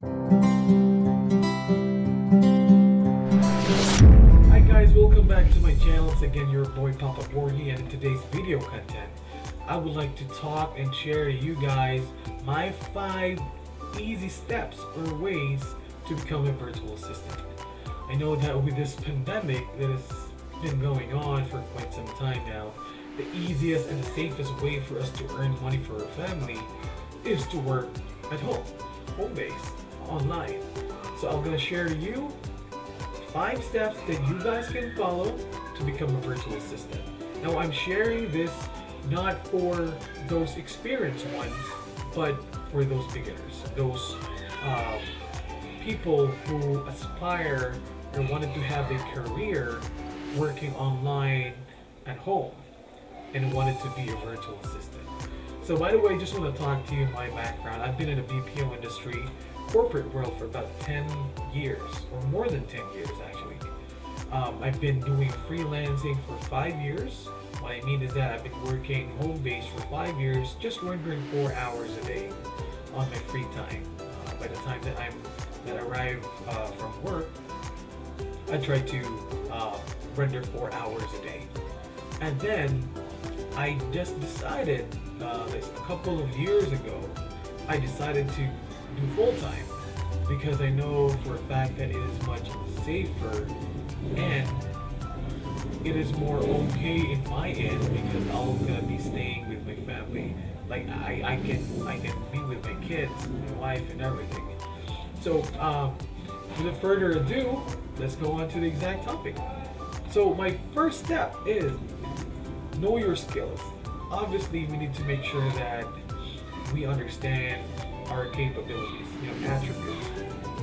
Hi guys, welcome back to my channel. It's again your boy Papa Borgi, and in today's video content, I would like to talk and share to you guys my 5 easy steps or ways to become a virtual assistant. I know that with this pandemic that has been going on for quite some time now, the easiest and the safest way for us to earn money for our family is to work at home based, online. So I'm going to share to you 5 steps that you guys can follow to become a virtual assistant. Now I'm sharing this not for those experienced ones, but for those beginners, those people who aspire or wanted to have a career working online at home and wanted to be a virtual assistant. So by the way, just want to talk to you my background. I've been in the BPO industry, corporate world for about 10 years, or more than 10 years actually. I've been doing freelancing for 5 years. What I mean is that I've been working home-based for 5 years, just rendering 4 hours a day on my free time. By the time that I arrive from work, I try to render 4 hours a day. And then I just decided, a couple of years ago, I decided to do full-time because I know for a fact that it is much safer and it is more okay in my end because I'm gonna be staying with my family. Like I can be with my kids, my wife, and everything. So without further ado, let's go on to the exact topic. So my first step is know your skills. Obviously, we need to make sure that we understand our capabilities, attributes,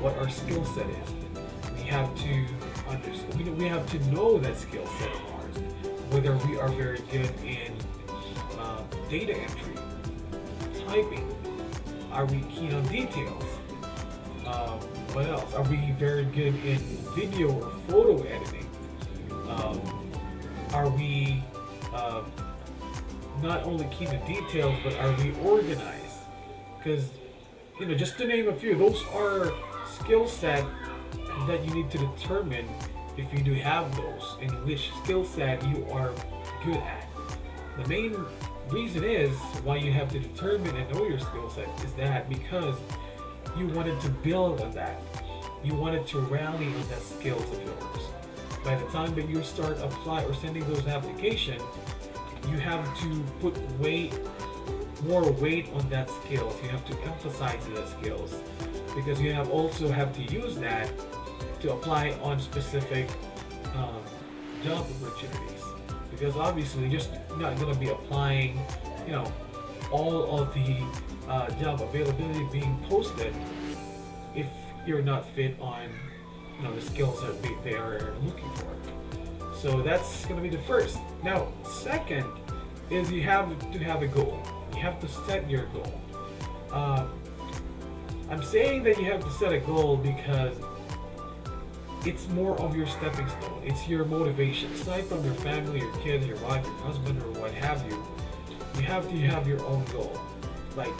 what our skill set is. We have to understand. We have to know that skill set of ours. Whether we are very good in data entry, typing, are we keen on details? What else? Are we very good in video or photo editing? Are we not only keen to details, but are we organized? Because, just to name a few, those are skill set that you need to determine if you do have those and which skill set you are good at. The main reason is why you have to determine and know your skill set is that because you wanted to build on that. You wanted to rally on that skills of yours. By the time that you start apply or sending those applications, you have to put more weight on that skills. You have to emphasize that skills because you also have to use that to apply on specific job opportunities. Because obviously, you're just not going to be applying, all of the job availability being posted if you're not fit on, the skills that they are looking for. So that's going to be the first. Now, second is you have to have a goal. You have to set your goal. I'm saying that you have to set a goal because it's more of your stepping stone. It's your motivation. Aside from your family, your kids, your wife, your husband, or what have you, you have to have your own goal. Like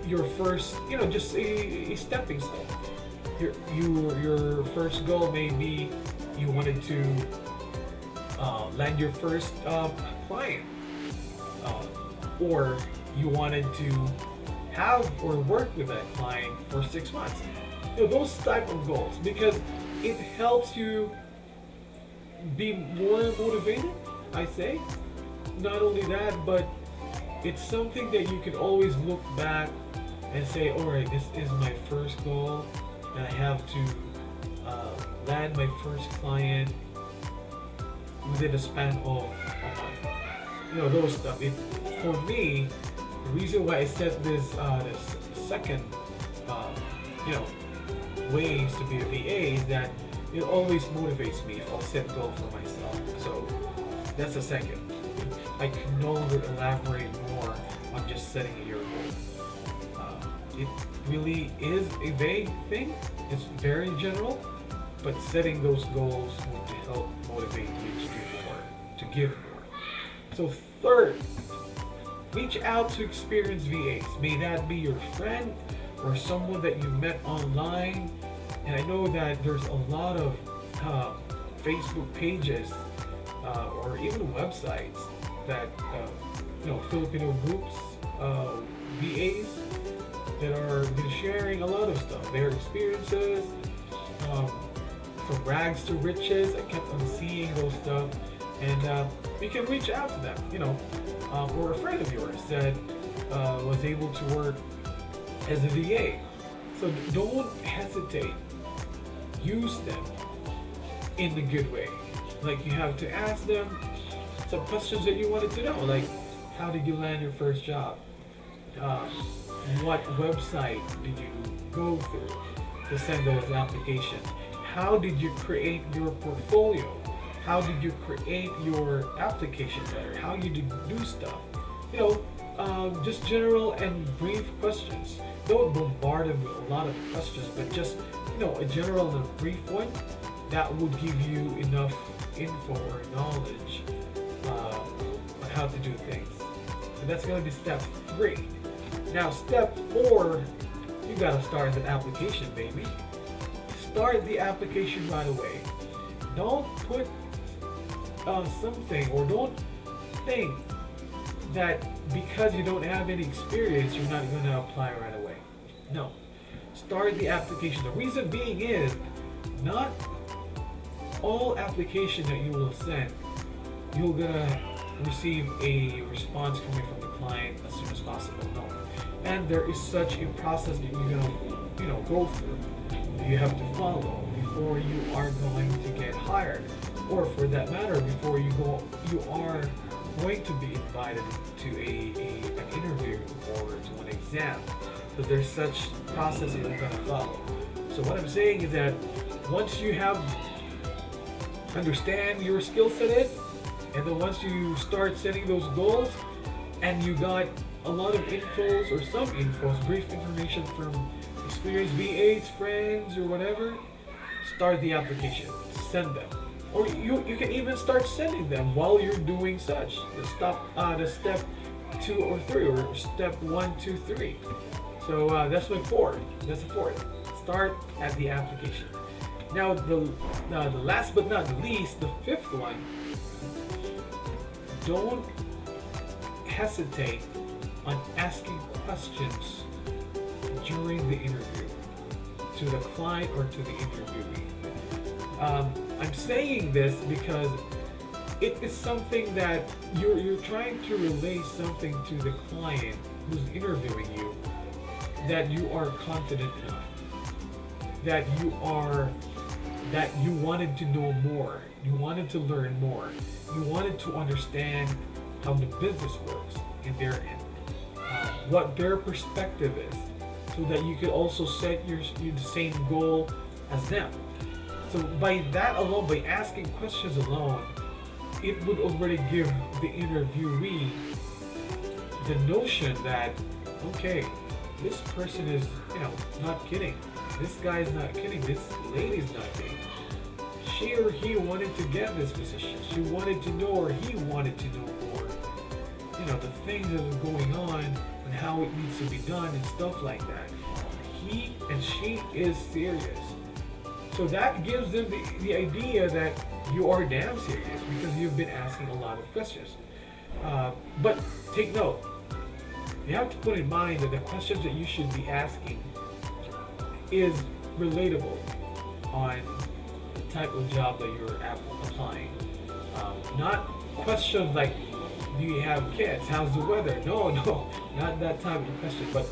your first, just a stepping stone. Your first goal may be you wanted to land your first client, or you wanted to have or work with that client for 6 months. Those type of goals, because it helps you be more motivated, I say. Not only that, but it's something that you can always look back and say, alright, this is my first goal, and I have to land my first client within a span of a month. Those stuff. For me, the reason why I set this second, ways to be a VA is that it always motivates me if I'll set goal for myself. So that's the second. I can no longer elaborate more on just setting your goal. It really is a vague thing. It's very general, but setting those goals will help motivate you to do more, to give more. So third, reach out to experienced VAs. May that be your friend, or someone that you met online. And I know that there's a lot of Facebook pages or even websites that Filipino groups, VAs, that are been sharing a lot of stuff, their experiences, from rags to riches. I kept on seeing those stuff, and you can reach out to them, or a friend of yours that was able to work as a VA. So don't hesitate. Use them in the good way. Like, you have to ask them some questions that you wanted to know, like, how did you land your first job? What website did you go through to send those applications? How did you create your portfolio? How did you create your application letter? How you did do stuff? Just general and brief questions. Don't bombard them with a lot of questions, but just a general and brief one that would give you enough info or knowledge on how to do things. So that's going to be step 3. Now, step 4, you got to start the application, baby. Start the application right away. Don't put something, or don't think that because you don't have any experience, you're not going to apply right away. No. Start the application. The reason being is, not all application that you will send, you're gonna receive a response coming from the client as soon as possible. No. And there is such a process that you're gonna go through. You have to follow before you are going to get hired, or for that matter, before you are going to be invited to an interview or to an exam. So there's such process that you're going to follow. So what I'm saying is that once you understand your skill set is, and then once you start setting those goals, and you got a lot of infos, or some infos, brief information from experienced VAs, friends, or whatever, start the application. Send them. Or you can even start sending them while you're doing such. The step 2 or 3, or step 1, 2, 3. So that's my 4. That's the 4th. Start at the application. Now the last but not the least, the 5th one. Don't hesitate on asking questions during the interview to the client or to the interviewee. I'm saying this because it is something that you're trying to relay something to the client who's interviewing you, that you are confident enough, that you wanted to know more, you wanted to learn more, you wanted to understand how the business works in their end, what their perspective is, so that you could also set the same goal as them. So by that alone, by asking questions alone, it would already give the interviewee the notion that, okay, this person is, not kidding. This guy's not kidding. This lady's not kidding. She or he wanted to get this position. She wanted to know, or he wanted to know more. The things that are going on and how it needs to be done and stuff like that. He and she is serious. So that gives them the idea that you are damn serious, because you've been asking a lot of questions. But take note, you have to put in mind that the questions that you should be asking is relatable on the type of job that you're applying. Not questions like, do you have kids? How's the weather? No, not that type of question, but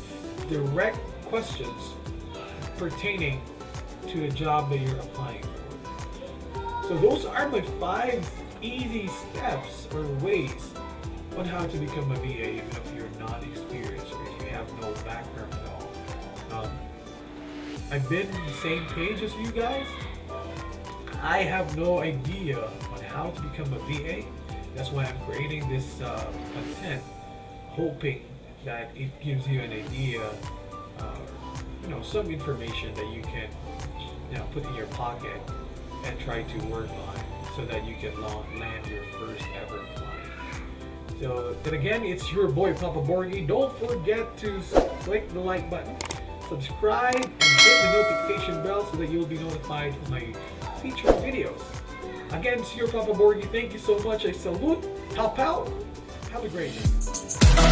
direct questions pertaining to the job that you're applying for. So those are my 5 easy steps or ways on how to become a VA, even if you're not experienced or if you have no background at all. I've been on the same page as you guys. I have no idea on how to become a VA. That's why I'm creating this content, hoping that it gives you an idea, some information that you can put in your pocket and try to work on, so that you can land your first ever client. So then again, it's your boy Papa Borgie. Don't forget to click the like button, subscribe, and hit the notification bell so that you'll be notified of my featured videos. Again, it's your Papa Borgie. Thank you so much. I salute. Help out. Have a great day.